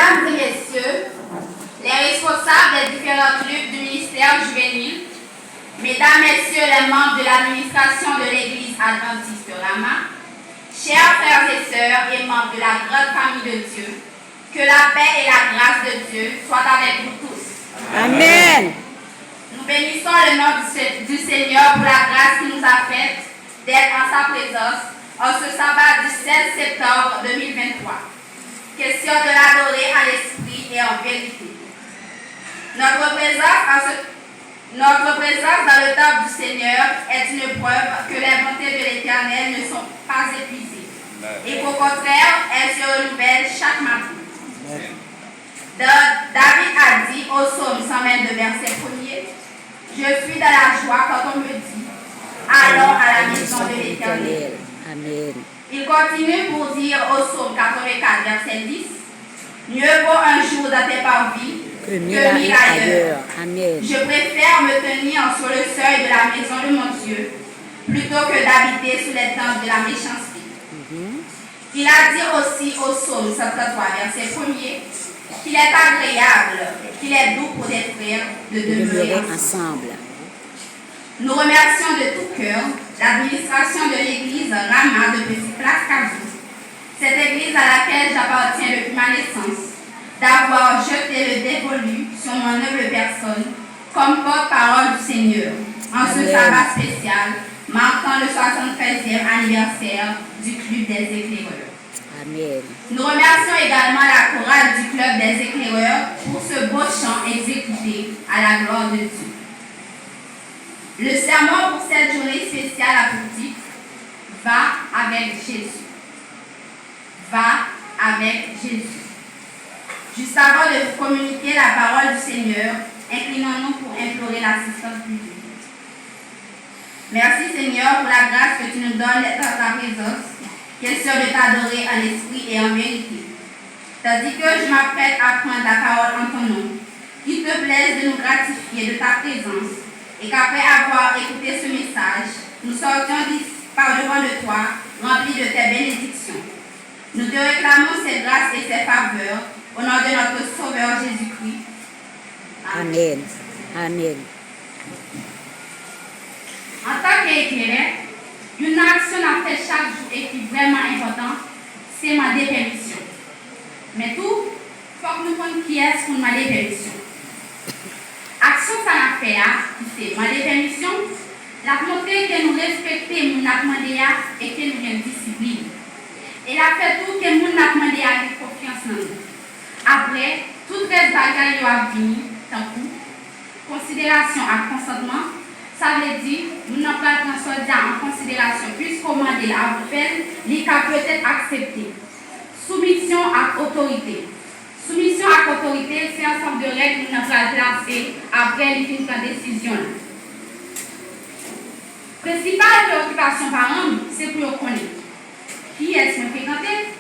Mesdames et messieurs, les responsables des différents clubs du ministère juvénile, mesdames, messieurs les membres de l'administration de l'Église adventiste Rama, chers frères et sœurs et membres de la grande famille de Dieu, que la paix et la grâce de Dieu soient avec vous tous. Amen. Nous bénissons le nom du Seigneur pour la grâce qu'il nous a faite d'être en sa présence en ce sabbat du 16 septembre 2023. Question de l'adorer à l'esprit et en vérité. Notre présence dans le temple du Seigneur est une preuve que les bontés de l'Éternel ne sont pas épuisées et qu'au contraire, elles se renouvellent chaque matin. David a dit au psaume 122, verset 1er, « Je suis dans la joie quand on me dit, allons à la maison de l'Éternel. » Amen. Il continue pour dire au psaume 84, verset 10, « Mieux vaut un jour dans tes parvis que mille ailleurs. Amen. Je préfère me tenir sur le seuil de la maison de mon Dieu plutôt que d'habiter sous les tentes de la méchanceté. » Il a dit aussi au psaume 133, verset 1er, qu'il est agréable, qu'il est doux pour des frères de demeurer ensemble. Nous remercions de tout cœur l'administration de l'église Rama de Petit Place Kazou, cette église à laquelle j'appartiens depuis ma naissance, d'avoir jeté le dévolu sur mon humble personne comme porte-parole du Seigneur en ce sabbat spécial marquant le 73e anniversaire du Club des Éclaireurs. Amen. Nous remercions également la chorale du Club des Éclaireurs pour ce beau chant exécuté à la gloire de Dieu. Le sermon pour cette journée spéciale a pour titre « Va avec Jésus ». Va avec Jésus. Juste avant de vous communiquer la parole du Seigneur, inclinons-nous pour implorer l'assistance divine. Merci Seigneur pour la grâce que tu nous donnes d'être dans ta présence. Question de t'adorer en esprit et en vérité. Tandis que je m'apprête à prendre la parole en ton nom, qu'il te plaise de nous gratifier de ta présence et qu'après avoir écouté ce message, nous sortions par-devant de toi, remplis de tes bénédictions. Nous te réclamons ces grâces et ces faveurs au nom de notre Sauveur Jésus-Christ. Amen. Amen. En tant qu'éclaireur, une action à faire chaque jour et qui est vraiment importante, c'est demander permission. Mais tout, il faut que nous comprenions qui est pour demander permission. Action ça a fait, c'est demander permission, la montrer que nous respectons nous avons demandé et que nous avons discipline. Et la fait tout que nous avons demandé avec confiance en nous. Après, toutes les bagailles ont venir, tant coup, considération à consentement. Ça veut dire, nous n'avons pas transféré en considération, puisqu'au moment de la faire, l'ICA peut être accepté. Soumission à autorité. Soumission à autorité, c'est un ensemble de règles que nous avons placées après l'effet de décision. Principale préoccupation par an, c'est pour connaître qui est-ce que fréquenter,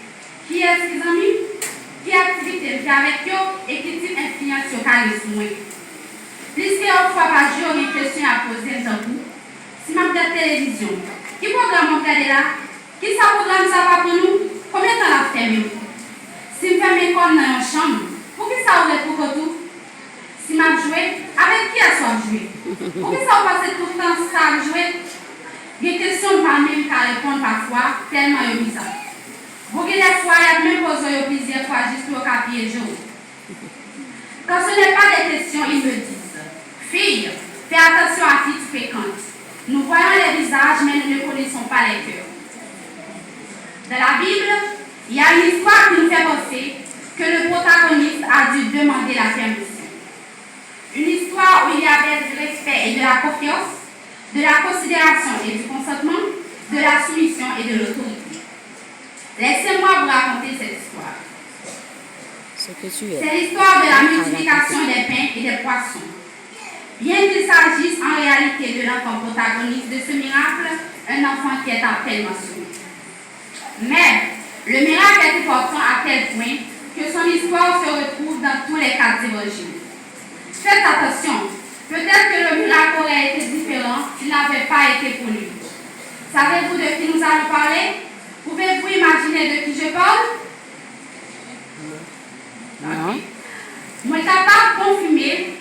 qui est-ce que amis, qui activité fait avec eux et qui type d'influence sur le moi. Plusieurs fois par jour, une question à poser dans vous. Si ma de télévision, qui programme on regarde là? Qui ça programme ça va pour nous? Combien de temps la fait mieux? Si je fais mes corps dans une chambre, pour qui ça ouvre pour tout? Si je joue, avec qui est-ce que je joue? Pour qui ça passe tout le temps ça jouer? Des questions par même qu'à répondre parfois, tellement bizarre. Vous voyez des fois, il y a même posé plusieurs fois juste pour capier le jour. Quand ce n'est pas des questions, ils me disent. Fille, fais attention à qui tu fréquentes. Nous voyons les visages, mais nous ne connaissons pas les cœurs. Dans la Bible, il y a une histoire qui nous fait penser que le protagoniste a dû demander la permission. Une histoire où il y avait du respect et de la confiance, de la considération et du consentement, de la soumission et de l'autorité. Laissez-moi vous raconter cette histoire. C'est l'histoire de la multiplication des pains et des poissons. Bien qu'il s'agisse en réalité de l'enfant protagoniste de ce miracle, un enfant qui est à peine mentionné. Mais le miracle est important à tel point que son histoire se retrouve dans tous les quatre évangiles. Faites attention, peut-être que le miracle aurait été différent s'il n'avait pas été pour lui. Savez-vous de qui nous allons parler? Pouvez-vous imaginer de qui je parle? Non. Moi, capable de confirmer.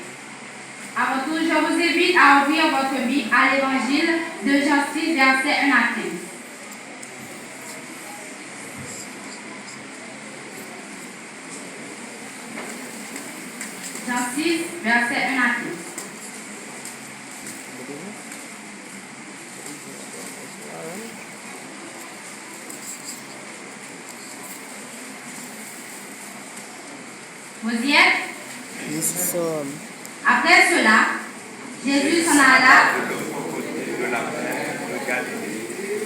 Avant tout, je vous invite à ouvrir votre Bible à l'évangile de Jean 6, verset 1 à 15. Jean 6, verset 1 à 15. Vous y êtes? Nous sommes. Après cela, Jésus s'en alla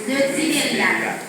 de Tibériade